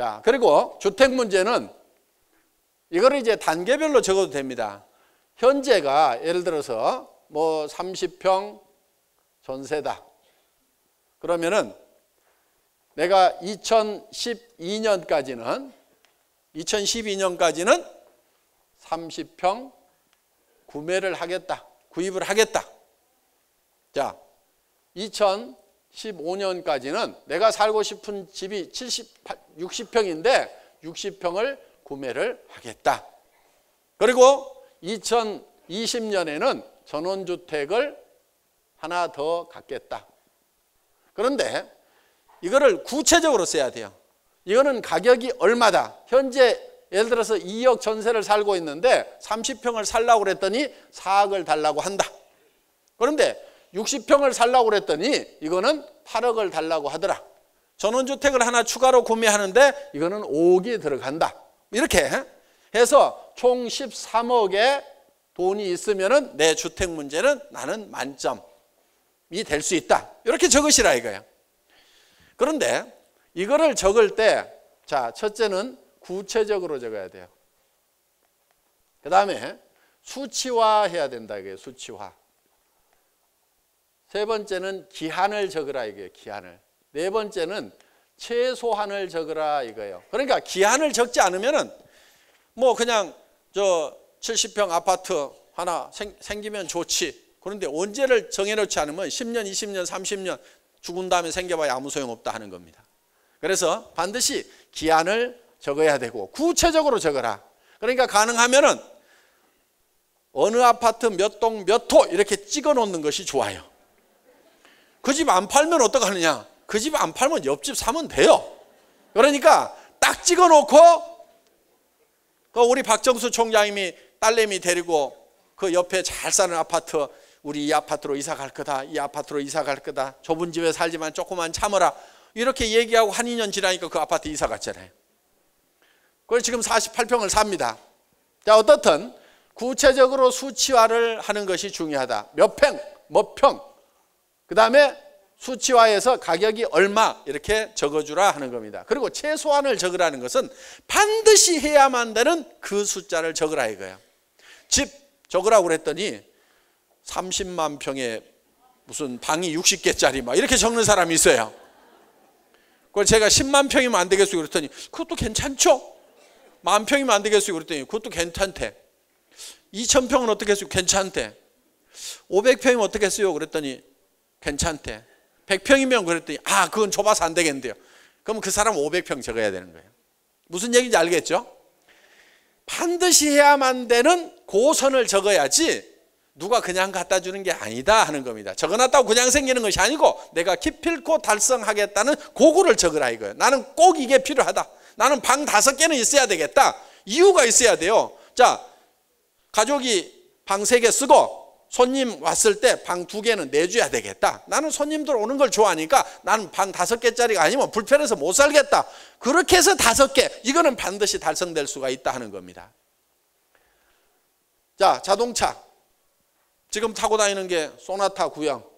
자, 그리고 주택 문제는 이거를 이제 단계별로 적어도 됩니다. 현재가 예를 들어서 뭐 30평 전세다. 그러면은 내가 2012년까지는 30평 구매를 하겠다. 구입을 하겠다. 자, 2015년까지는 내가 살고 싶은 집이 60평인데 60평을 구매를 하겠다. 그리고 2020년에는 전원주택을 하나 더 갖겠다. 그런데 이거를 구체적으로 써야 돼요. 이거는 가격이 얼마다. 현재 예를 들어서 2억 전세를 살고 있는데 30평을 살라고 그랬더니 4억을 달라고 한다. 그런데 60평을 살라고 그랬더니 이거는 8억을 달라고 하더라. 전원주택을 하나 추가로 구매하는데 이거는 5억이 들어간다. 이렇게 해서 총 13억의 돈이 있으면은 내 주택 문제는 나는 만점이 될 수 있다. 이렇게 적으시라 이거예요. 그런데 이거를 적을 때, 자, 첫째는 구체적으로 적어야 돼요. 그 다음에 수치화해야 된다 이거예요. 수치화. 세 번째는 기한을 적으라 이거예요. 기한을. 네 번째는 최소한을 적으라 이거예요. 그러니까 기한을 적지 않으면은 뭐 그냥 저 70평 아파트 하나 생기면 좋지. 그런데 언제를 정해놓지 않으면 10년, 20년, 30년 죽은 다음에 생겨봐야 아무 소용없다 하는 겁니다. 그래서 반드시 기한을 적어야 되고 구체적으로 적어라. 그러니까 가능하면은 어느 아파트 몇 동 몇 호 이렇게 찍어 놓는 것이 좋아요. 그 집 안 팔면 어떡하느냐? 그 집 안 팔면 옆집 사면 돼요. 그러니까 딱 찍어 놓고 우리 박정수 총장님이 딸내미 데리고 그 옆에 잘 사는 아파트, 우리 이 아파트로 이사 갈 거다, 이 아파트로 이사 갈 거다, 좁은 집에 살지만 조금만 참아라, 이렇게 얘기하고 한 2년 지나니까 그 아파트 이사 갔잖아요. 그래서 지금 48평을 삽니다. 자, 어떻든 구체적으로 수치화를 하는 것이 중요하다. 몇 평, 몇 평, 그 다음에 수치화해서 가격이 얼마 이렇게 적어주라 하는 겁니다. 그리고 최소한을 적으라는 것은 반드시 해야만 되는 그 숫자를 적으라 이거예요. 집 적으라고 그랬더니 30만 평에 무슨 방이 60개짜리 막 이렇게 적는 사람이 있어요. 그걸 제가 10만 평이면 안 되겠어요 그랬더니 그것도 괜찮죠? 10,000평이면 안 되겠어요 그랬더니 그것도 괜찮대. 2,000평은 어떻게 했어요? 괜찮대. 500평이면 어떻게 했어요? 그랬더니 괜찮대. 100평이면 그랬더니 그건 좁아서 안 되겠는데요. 그럼 그 사람 500평 적어야 되는 거예요. 무슨 얘기인지 알겠죠? 반드시 해야만 되는 고선을 적어야지 누가 그냥 갖다 주는 게 아니다 하는 겁니다. 적어놨다고 그냥 생기는 것이 아니고 내가 기필코 달성하겠다는 고구를 적으라 이거예요. 나는 꼭 이게 필요하다. 나는 방 5개는 있어야 되겠다. 이유가 있어야 돼요. 자, 가족이 방 3개 쓰고 손님 왔을 때 방 2개는 내줘야 되겠다. 나는 손님들 오는 걸 좋아하니까 나는 방 5개짜리가 아니면 불편해서 못 살겠다. 그렇게 해서 5개, 이거는 반드시 달성될 수가 있다 하는 겁니다. 자, 자동차. 지금 타고 다니는 게 소나타 구형.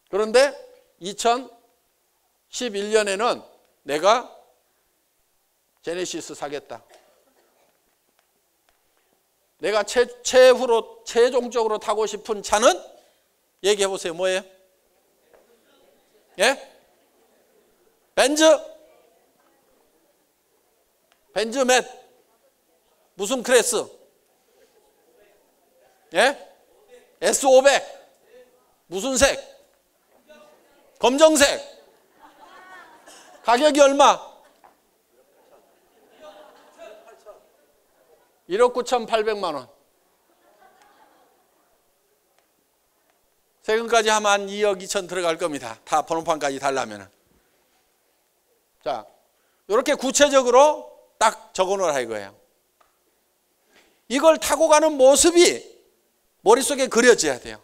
그런데 2011년에는 내가 제네시스 사겠다. 내가 최종적으로 타고 싶은 차는 얘기해 보세요. 뭐예요? 예? 벤츠 몇? 무슨 클래스? 예? S500. 무슨 색? 검정색. 가격이 얼마? 1억 9,800만 원. 세금까지 하면 한 2억 2천 들어갈 겁니다. 다 번호판까지 달라면. 자, 이렇게 구체적으로 딱 적어놓으라 이거예요. 이걸 타고 가는 모습이 머릿속에 그려져야 돼요.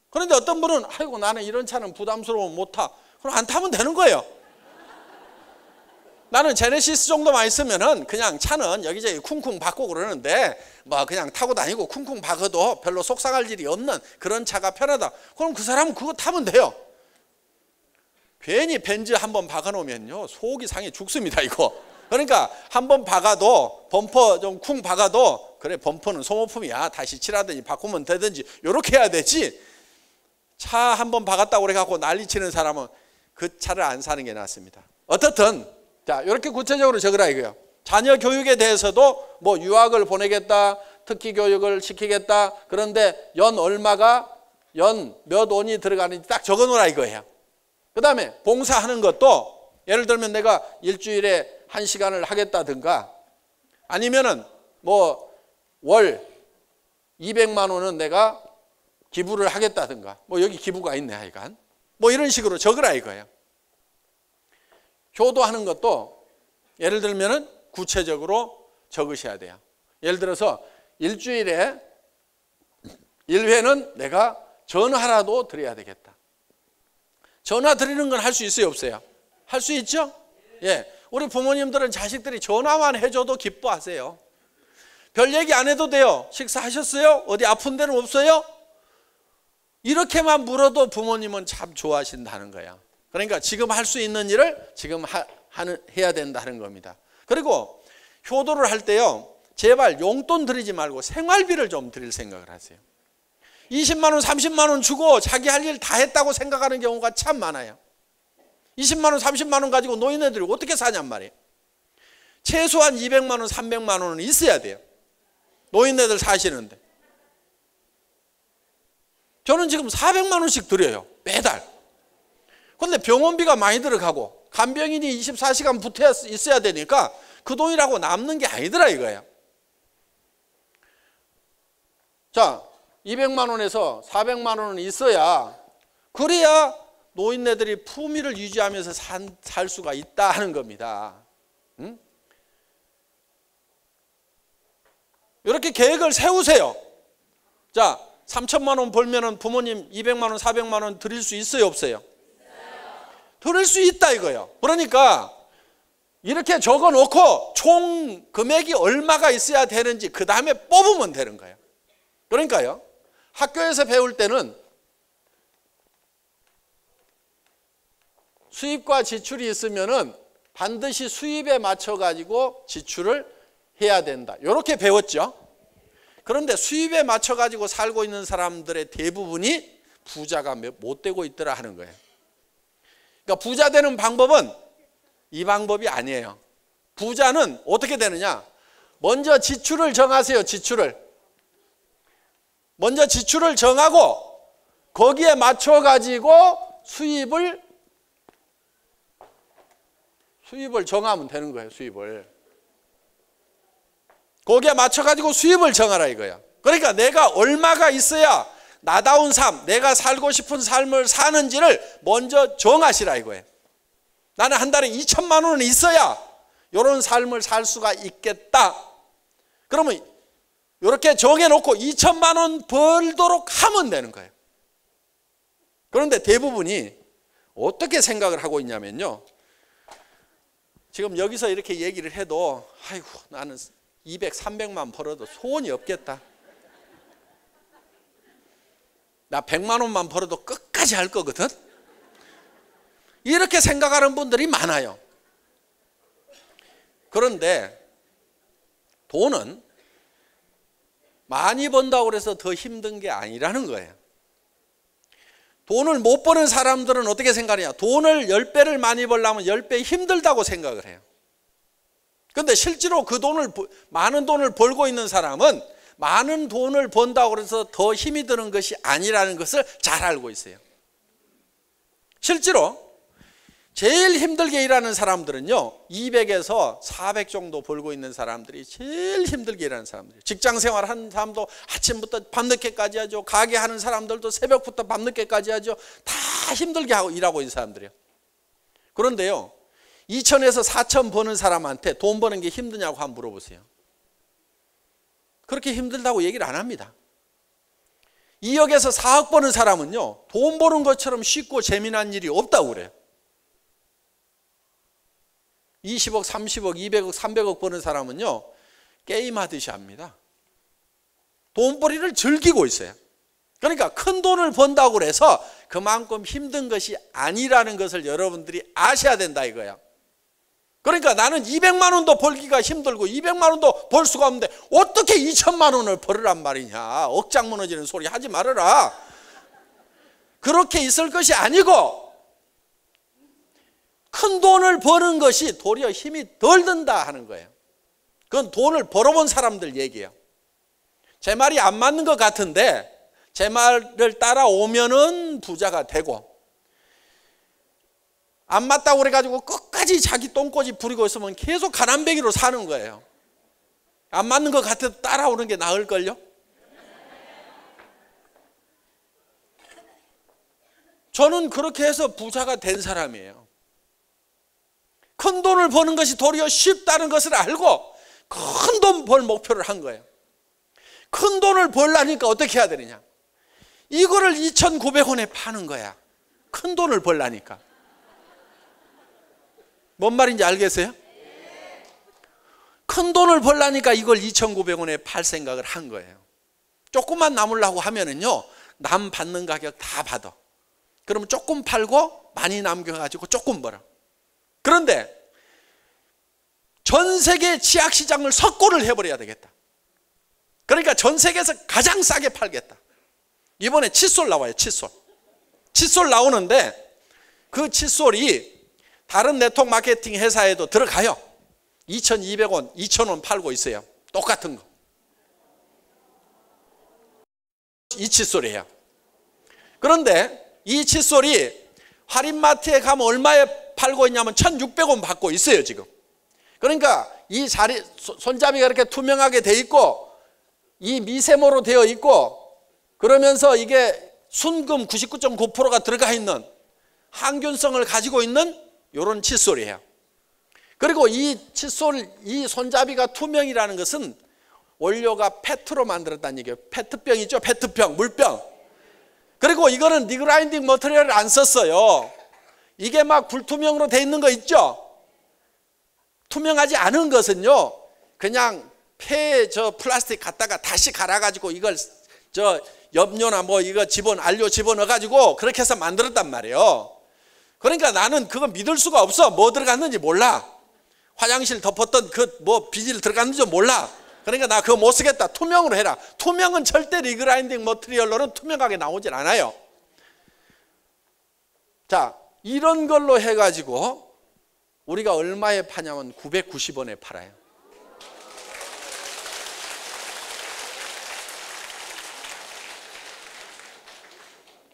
그런데 어떤 분은 아이고 나는 이런 차는 부담스러워 못 타. 그럼 안 타면 되는 거예요. 나는 제네시스 정도만 있으면은 그냥 차는 여기저기 쿵쿵 박고 그러는데 뭐 그냥 타고 다니고 쿵쿵 박아도 별로 속상할 일이 없는 그런 차가 편하다. 그럼 그 사람은 그거 타면 돼요. 괜히 벤즈 한번 박아놓으면요 속이 상해 죽습니다 이거. 그러니까 한번 박아도 범퍼 좀 쿵 박아도 그래 범퍼는 소모품이야 다시 칠하든지 바꾸면 되든지 이렇게 해야 되지. 차 한번 박았다고 그래갖고 난리치는 사람은 그 차를 안 사는 게 낫습니다. 어떻든 자 이렇게 구체적으로 적으라 이거예요. 자녀 교육에 대해서도 뭐 유학을 보내겠다, 특기 교육을 시키겠다. 그런데 연 얼마가 연 몇 원이 들어가는지 딱 적어놓으라 이거예요. 그 다음에 봉사하는 것도 예를 들면 내가 일주일에 1시간을 하겠다든가 아니면은 뭐 월 200만 원은 내가 기부를 하겠다든가 뭐 여기 기부가 있네 하여간 뭐 이런 식으로 적으라 이거예요. 효도하는 것도 예를 들면은 구체적으로 적으셔야 돼요. 예를 들어서 일주일에 1회는 내가 전화라도 드려야 되겠다. 전화 드리는 건 할 수 있어요 없어요? 할 수 있죠? 예, 우리 부모님들은 자식들이 전화만 해줘도 기뻐하세요. 별 얘기 안 해도 돼요. 식사하셨어요? 어디 아픈 데는 없어요? 이렇게만 물어도 부모님은 참 좋아하신다는 거야. 그러니까 지금 할 수 있는 일을 지금 해야 된다는 겁니다. 그리고 효도를 할 때요 제발 용돈 드리지 말고 생활비를 좀 드릴 생각을 하세요. 20만 원 30만 원 주고 자기 할 일 다 했다고 생각하는 경우가 참 많아요. 20만 원 30만 원 가지고 노인네들이 어떻게 사냔 말이에요. 최소한 200만 원 300만 원은 있어야 돼요. 노인네들 사시는데 저는 지금 400만 원씩 드려요 매달. 그런데 병원비가 많이 들어가고 간병인이 24시간 붙어 있어야 되니까 그 돈이라고 남는 게 아니더라 이거예요. 자 200만 원에서 400만 원은 있어야 그래야 노인네들이 품위를 유지하면서 살 수가 있다 하는 겁니다. 응? 이렇게 계획을 세우세요. 자 3천만 원 벌면은 부모님 200만 원 400만 원 드릴 수 있어요 없어요? 드릴 수 있다 이거예요. 그러니까 이렇게 적어 놓고 총 금액이 얼마가 있어야 되는지 그 다음에 뽑으면 되는 거예요. 그러니까요 학교에서 배울 때는 수입과 지출이 있으면은 반드시 수입에 맞춰 가지고 지출을 해야 된다 이렇게 배웠죠. 그런데 수입에 맞춰 가지고 살고 있는 사람들의 대부분이 부자가 못 되고 있더라 하는 거예요. 그러니까 부자 되는 방법은 이 방법이 아니에요. 부자는 어떻게 되느냐, 먼저 지출을 정하세요. 먼저 지출을 정하고 거기에 맞춰 가지고 수입을 정하면 되는 거예요. 거기에 맞춰 가지고 수입을 정하라 이거야. 그러니까 내가 얼마가 있어야 나다운 삶, 내가 살고 싶은 삶을 사는지를 먼저 정하시라 이거예요. 나는 한 달에 2천만 원은 있어야 이런 삶을 살 수가 있겠다. 그러면 이렇게 정해놓고 2천만 원 벌도록 하면 되는 거예요. 그런데 대부분이 어떻게 생각을 하고 있냐면요, 지금 여기서 이렇게 얘기를 해도 아이고 나는 200, 300만 벌어도 소원이 없겠다. 나 100만 원만 벌어도 끝까지 할 거거든. 이렇게 생각하는 분들이 많아요. 그런데 돈은 많이 번다고 해서 더 힘든 게 아니라는 거예요. 돈을 못 버는 사람들은 어떻게 생각하냐, 돈을 10배를 많이 벌려면 10배 힘들다고 생각을 해요. 그런데 실제로 그 돈을, 많은 돈을 벌고 있는 사람은 많은 돈을 번다고 해서 더 힘이 드는 것이 아니라는 것을 잘 알고 있어요. 실제로 제일 힘들게 일하는 사람들은요, 200에서 400 정도 벌고 있는 사람들이 제일 힘들게 일하는 사람들이에요. 직장 생활하는 사람도 아침부터 밤늦게까지 하죠. 가게 하는 사람들도 새벽부터 밤늦게까지 하죠. 다 힘들게 하고 일하고 있는 사람들이에요. 그런데요, 2천에서 4천 버는 사람한테 돈 버는 게 힘드냐고 한번 물어보세요. 그렇게 힘들다고 얘기를 안 합니다. 2억에서 4억 버는 사람은요, 돈 버는 것처럼 쉽고 재미난 일이 없다고 그래요. 20억, 30억, 200억, 300억 버는 사람은요, 게임하듯이 합니다. 돈벌이를 즐기고 있어요. 그러니까 큰 돈을 번다고 그래서 그만큼 힘든 것이 아니라는 것을 여러분들이 아셔야 된다 이거야. 그러니까 나는 200만 원도 벌기가 힘들고 200만 원도 벌 수가 없는데 어떻게 2천만 원을 벌으란 말이냐. 억장 무너지는 소리 하지 말아라. 그렇게 있을 것이 아니고 큰 돈을 버는 것이 도리어 힘이 덜 든다 하는 거예요. 그건 돈을 벌어본 사람들 얘기예요. 제 말이 안 맞는 것 같은데 제 말을 따라오면은 부자가 되고, 안 맞다고 그래가지고 끝까지 자기 똥꼬지 부리고 있으면 계속 가난뱅이로 사는 거예요. 안 맞는 것 같아도 따라오는 게 나을걸요? 저는 그렇게 해서 부자가 된 사람이에요. 큰 돈을 버는 것이 도리어 쉽다는 것을 알고 큰 돈 벌 목표를 한 거예요. 큰 돈을 벌라니까 어떻게 해야 되느냐. 이거를 2,900원에 파는 거야. 큰 돈을 벌라니까. 뭔 말인지 알겠어요? 큰 돈을 벌라니까 이걸 2,900원에 팔 생각을 한 거예요. 조금만 남으려고 하면은요, 남 받는 가격 다 받아. 그러면 조금 팔고 많이 남겨가지고 조금 벌어. 그런데 전 세계 치약시장을 석고를 해버려야 되겠다. 그러니까 전 세계에서 가장 싸게 팔겠다. 이번에 칫솔 나와요. 칫솔 나오는데 그 칫솔이 다른 네트워크 마케팅 회사에도 들어가요. 2,200원, 2,000원 팔고 있어요. 똑같은 거. 이 칫솔이에요. 그런데 이 칫솔이 할인마트에 가면 얼마에 팔고 있냐면 1,600원 받고 있어요 지금. 그러니까 이 자리 손잡이가 이렇게 투명하게 돼 있고 이 미세모로 되어 있고 그러면서 이게 순금 99.9%가 들어가 있는 항균성을 가지고 있는 이런 칫솔이에요. 그리고 이 칫솔, 이 손잡이가 투명이라는 것은 원료가 페트로 만들었다는 얘기예요. 페트병이죠. 페트병, 물병. 그리고 이거는 리그라인딩 머티리얼을 안 썼어요. 이게 막 불투명으로 돼 있는 거 있죠. 투명하지 않은 것은요, 그냥 폐 플라스틱 갖다가 다시 갈아가지고 이걸 염료나 뭐 이거 알료 집어넣어가지고 그렇게 해서 만들었단 말이에요. 그러니까 나는 그거 믿을 수가 없어. 뭐 들어갔는지 몰라. 화장실 덮었던 그 뭐 비닐 들어갔는지 몰라. 그러니까 나 그거 못 쓰겠다. 투명으로 해라. 투명은 절대 리그라인딩 머티리얼로는 투명하게 나오질 않아요. 자, 이런 걸로 해가지고 우리가 얼마에 파냐면 990원에 팔아요.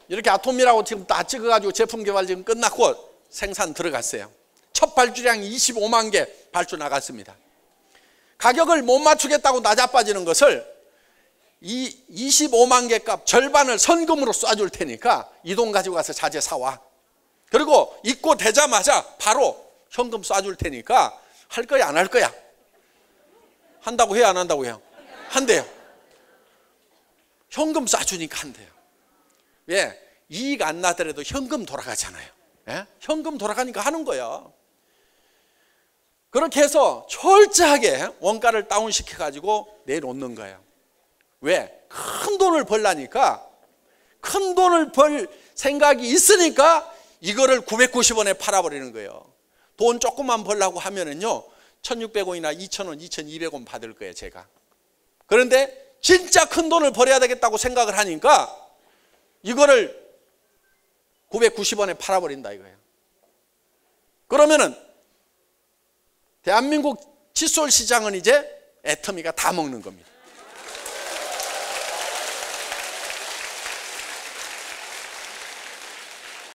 이렇게 아톰이라고 지금 다 찍어가지고 제품 개발 지금 끝났고 생산 들어갔어요. 첫 발주량이 25만 개 발주 나갔습니다. 가격을 못 맞추겠다고 낮아빠지는 것을 이 25만 개 값 절반을 선금으로 쏴줄 테니까 이 돈 가지고 가서 자재 사와. 그리고 입고 되자마자 바로 현금 쏴줄 테니까 할 거야 안 할 거야? 한다고 해요 안 한다고 해요? 한대요. 현금 쏴주니까 한대요. 왜? 이익 안 나더라도 현금 돌아가잖아요. 예? 현금 돌아가니까 하는 거야. 그렇게 해서 철저하게 원가를 다운시켜 가지고 내놓는 거예요. 왜? 큰 돈을 벌라니까, 큰 돈을 벌 생각이 있으니까 이거를 990원에 팔아버리는 거예요. 돈 조금만 벌려고 하면은요 1,600원이나 2,000원, 2,200원 받을 거예요 제가. 그런데 진짜 큰 돈을 벌어야 되겠다고 생각을 하니까 이거를 990원에 팔아버린다 이거예요. 그러면은 대한민국 칫솔 시장은 이제 애터미가 다 먹는 겁니다.